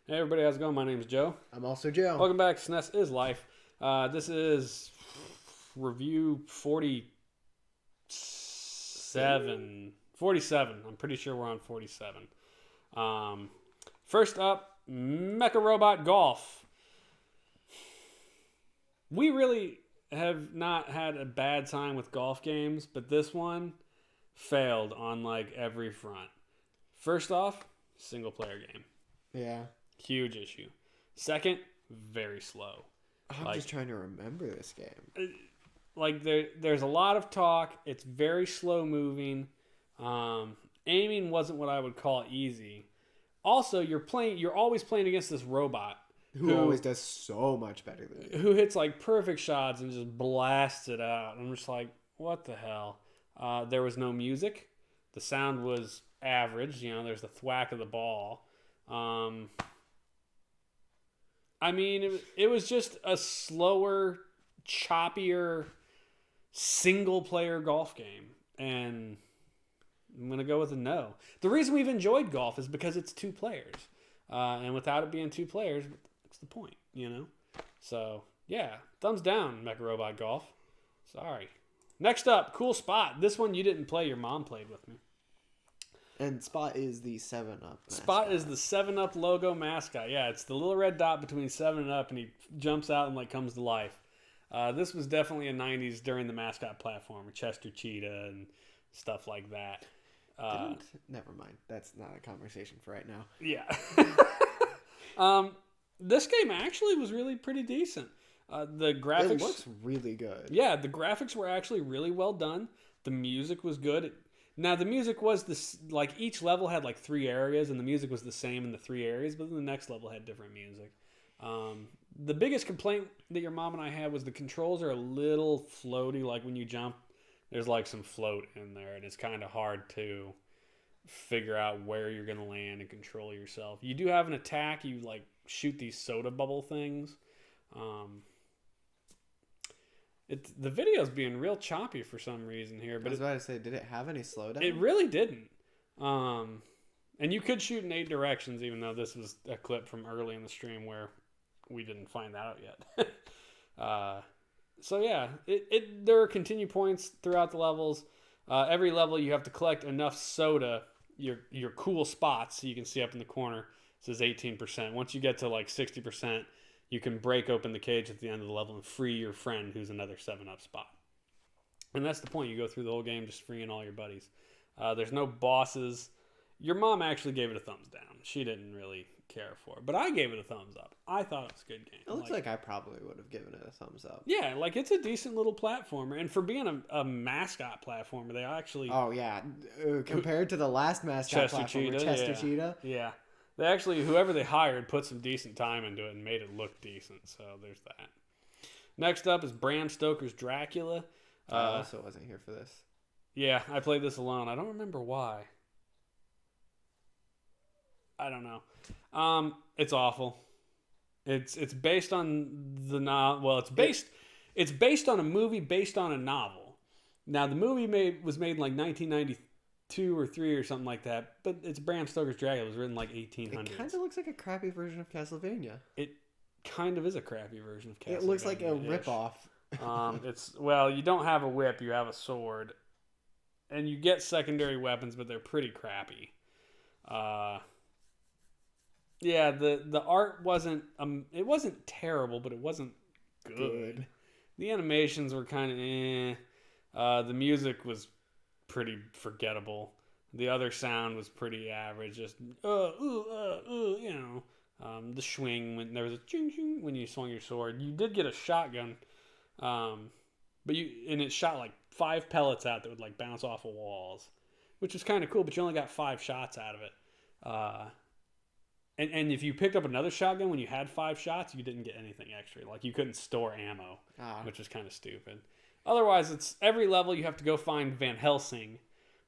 Hey everybody, how's it going? My name is Joe. I'm also Joe. Welcome back to SNES is Life. This is review 47. 47. I'm pretty sure we're on 47. First up, Mecarobot Golf. We really have not had a bad time with golf games, but this one failed on like every front. First off, single player game. Yeah. Huge issue. Second, very slow. I'm just trying to remember this game. There's a lot of talk. It's very slow moving. Aiming wasn't what I would call easy. Also, you're always playing against this robot who always does so much better than you. Who hits like perfect shots and just blasts it out. I'm just like, what the hell? There was no music. The sound was average. There's the thwack of the ball. It was just a slower, choppier, single-player golf game. And I'm going to go with a no. The reason we've enjoyed golf is because it's two players. And without it being two players, what's the point, So, yeah, thumbs down, Mecarobot Golf. Sorry. Next up, cool spot. This one you didn't play. Your mom played with me. And Spot is the 7-Up mascot. Spot is the 7-Up logo mascot. Yeah, it's the little red dot between 7 and Up, and he jumps out and comes to life. This was definitely a 90s during the mascot platform, Chester Cheetah and stuff like that. Never mind. That's not a conversation for right now. Yeah. This game actually was really pretty decent. The graphics... It looks really good. Yeah, the graphics were actually really well done. The music was good. Now, the music was this, each level had 3 areas, and the music was the same in the 3 areas, but then the next level had different music. The biggest complaint that your mom and I had was the controls are a little floaty. Like, when you jump, there's, some float in there, and it's kind of hard to figure out where you're going to land and control yourself. You do have an attack. You, shoot these soda bubble things. The video's being real choppy for some reason here. But I was about to say, did it have any slowdown? It really didn't. And you could shoot in 8 directions, even though this was a clip from early in the stream where we didn't find that out yet. So yeah, there are continue points throughout the levels. Every level you have to collect enough soda, your cool spots, so you can see up in the corner. It says 18%. Once you get to 60%, you can break open the cage at the end of the level and free your friend who's another 7-Up spot. And that's the point. You go through the whole game just freeing all your buddies. There's no bosses. Your mom actually gave it a thumbs down. She didn't really care for it. But I gave it a thumbs up. I thought it was a good game. It looks like I probably would have given it a thumbs up. Yeah, it's a decent little platformer. And for being a mascot platformer, they actually... Oh, yeah. Compared to the last mascot platformer, Chester Cheetah. Yeah. They actually, whoever they hired, put some decent time into it and made it look decent. So there's that. Next up is Bram Stoker's Dracula. I also wasn't here for this. Yeah, I played this alone. I don't remember why. I don't know. It's awful. It's based on the novel. Well, it's based on a movie based on a novel. Now the movie was made in 1992 or 3 or something like that, but it's Bram Stoker's Dracula. It was written 1800s. It kind of looks like a crappy version of Castlevania. It kind of is a crappy version of Castlevania. It looks like a ripoff. You don't have a whip, you have a sword, and you get secondary weapons, but they're pretty crappy. Yeah, the art wasn't it wasn't terrible, but it wasn't good. The animations were kind of the music was pretty forgettable. The other sound was pretty average. Just the swing when there was a ching ching when you swung your sword. You did get a shotgun, but it shot 5 pellets out that would bounce off of walls, which was kind of cool. But you only got 5 shots out of it. And if you picked up another shotgun when you had 5 shots, you didn't get anything extra. You couldn't store ammo, which was kind of stupid. Otherwise, it's every level you have to go find Van Helsing,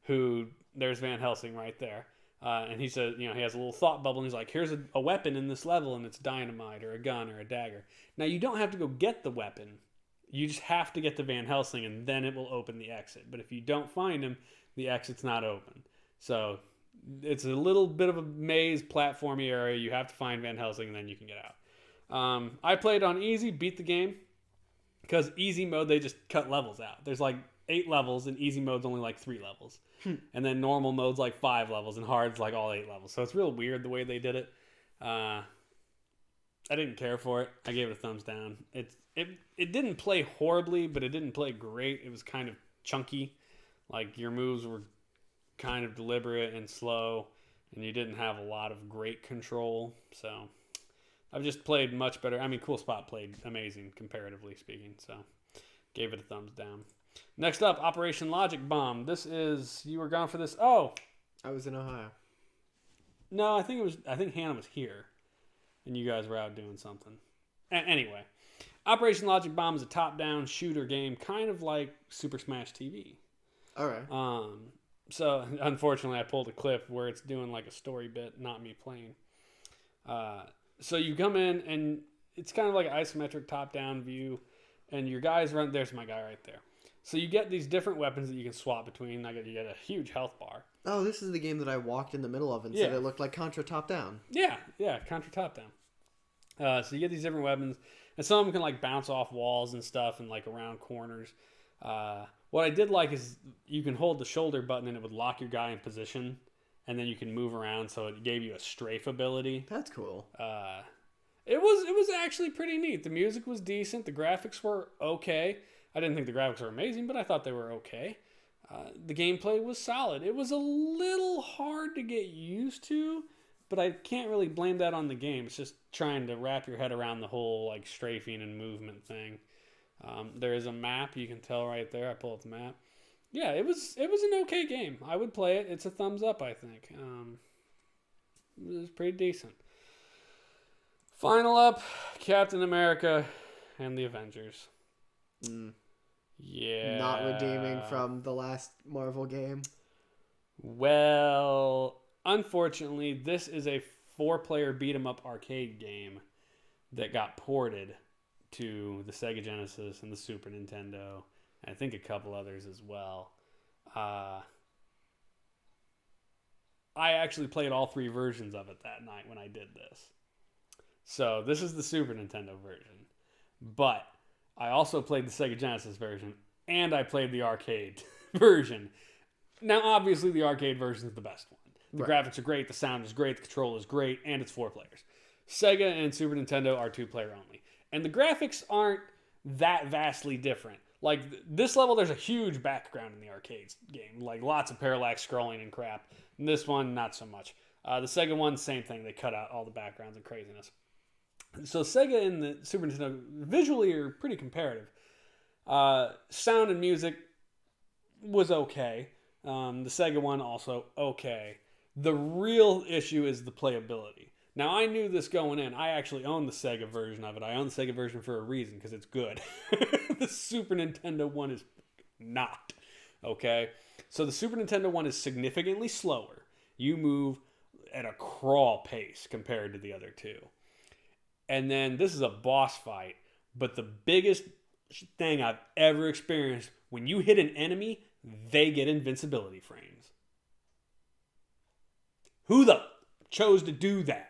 there's Van Helsing right there. And he says, he has a little thought bubble, and he's like, here's a weapon in this level, and it's dynamite or a gun or a dagger. Now, you don't have to go get the weapon. You just have to get the Van Helsing, and then it will open the exit. But if you don't find him, the exit's not open. So It's a little bit of a maze platformy area. You have to find Van Helsing and then you can get out. I played on easy, beat the game. Because easy mode, they just cut levels out. There's like 8 levels, and easy mode's only like 3 levels. And then normal mode's like 5 levels, and hard's like all 8 levels. So it's real weird the way they did it. I didn't care for it. I gave it a thumbs down. It didn't play horribly, but it didn't play great. It was kind of chunky. Like your moves were kind of deliberate and slow, and you didn't have a lot of great control. So I've just played much better. I mean, Cool Spot played amazing, comparatively speaking. So gave it a thumbs down. Next up, Operation Logic Bomb. This is, you were gone for this. Oh, I was in Ohio. no, I think Hannah was here, and you guys were out doing something. Anyway, Operation Logic Bomb is a top-down shooter game, kind of like Super Smash TV. All right. So unfortunately, I pulled a clip where it's doing like a story bit, not me playing. So you come in, and it's kind of like an isometric top-down view, and your guys run. There's my guy right there. So you get these different weapons that you can swap between. You get a huge health bar. Oh, this is the game that I walked in the middle of and said it looked like Contra top-down. Yeah, Contra top-down. So you get these different weapons, and some of them can like bounce off walls and stuff, and like around corners. What I did like is you can hold the shoulder button, and it would lock your guy in position. And then you can move around, so it gave you a strafe ability. That's cool. It was actually pretty neat. The music was decent. The graphics were okay. I didn't think the graphics were amazing, but I thought they were okay. The gameplay was solid. It was a little hard to get used to, but I can't really blame that on the game. It's just trying to wrap your head around the whole like strafing and movement thing. There is a map. You can tell right there. I pull up the map. Yeah, it was an okay game. I would play it. It's a thumbs up, I think. It was pretty decent. Final up, Captain America and the Avengers. Yeah. Not redeeming from the last Marvel game. Well, unfortunately, this is a 4-player beat-em-up arcade game that got ported to the Sega Genesis and the Super Nintendo. I think a couple others as well. I actually played all 3 versions of it that night when I did this. So this is the Super Nintendo version. But I also played the Sega Genesis version, and I played the arcade version. Now, obviously, the arcade version is the best one. The graphics are great, the sound is great, the control is great, and it's 4 players. Sega and Super Nintendo are 2-player only. And the graphics aren't that vastly different. Like, this level, there's a huge background in the arcade game. Like, lots of parallax scrolling and crap. And this one, not so much. The Sega one, same thing. They cut out all the backgrounds and craziness. So Sega and the Super Nintendo visually are pretty comparative. Sound and music was okay. The Sega one also okay. The real issue is the playability. Now, I knew this going in. I actually own the Sega version of it. I own the Sega version for a reason, because it's good. The Super Nintendo one is not. Okay? So the Super Nintendo one is significantly slower. You move at a crawl pace compared to the other two. And then this is a boss fight. But the biggest thing I've ever experienced, when you hit an enemy, they get invincibility frames. Who the chose to do that?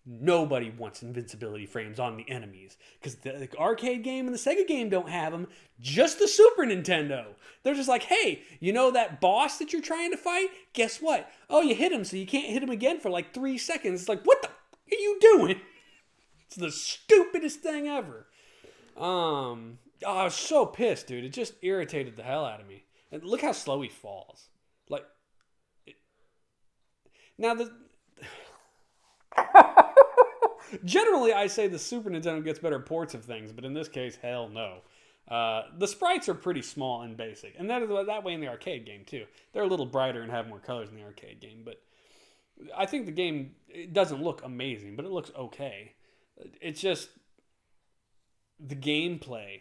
Nobody wants invincibility frames on the enemies, because the arcade game and the Sega game don't have them. Just the Super Nintendo. They're just like, hey, you know that boss that you're trying to fight? Guess what? Oh, you hit him, so you can't hit him again for like 3 seconds. It's like, what the are you doing? It's the stupidest thing ever. I was so pissed, dude. It just irritated the hell out of me. And look how slow he falls. Like, now the... Generally, I say the Super Nintendo gets better ports of things, but in this case, hell no. The sprites are pretty small and basic, and that way in the arcade game too. They're a little brighter and have more colors in the arcade game, but I think the game, it doesn't look amazing, but it looks okay. It's just the gameplay,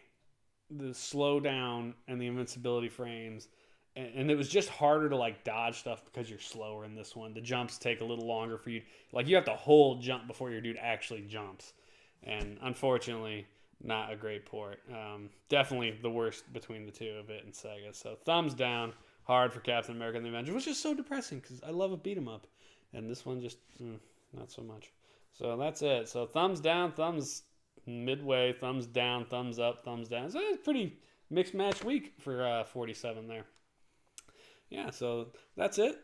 the slowdown, and the invincibility frames. And it was just harder to like dodge stuff because you're slower in this one. The jumps take a little longer for you. Like, you have to hold jump before your dude actually jumps. And unfortunately, not a great port. Definitely the worst between the two of it and Sega. So thumbs down. hard for Captain America and the Avengers, which is so depressing because I love a beat 'em up, and this one just not so much. So that's it. So thumbs down, thumbs midway, thumbs down, thumbs up, thumbs down. So it's a pretty mixed match week for 47 there. Yeah, so that's it.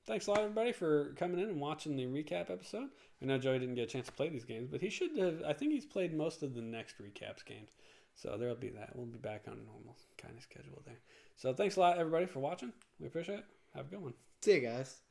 Thanks a lot, everybody, for coming in and watching the recap episode. I know Joey didn't get a chance to play these games, but he should have. I think he's played most of the next recaps games. So there'll be that. We'll be back on a normal kind of schedule there. So thanks a lot, everybody, for watching. We appreciate it. Have a good one. See you guys.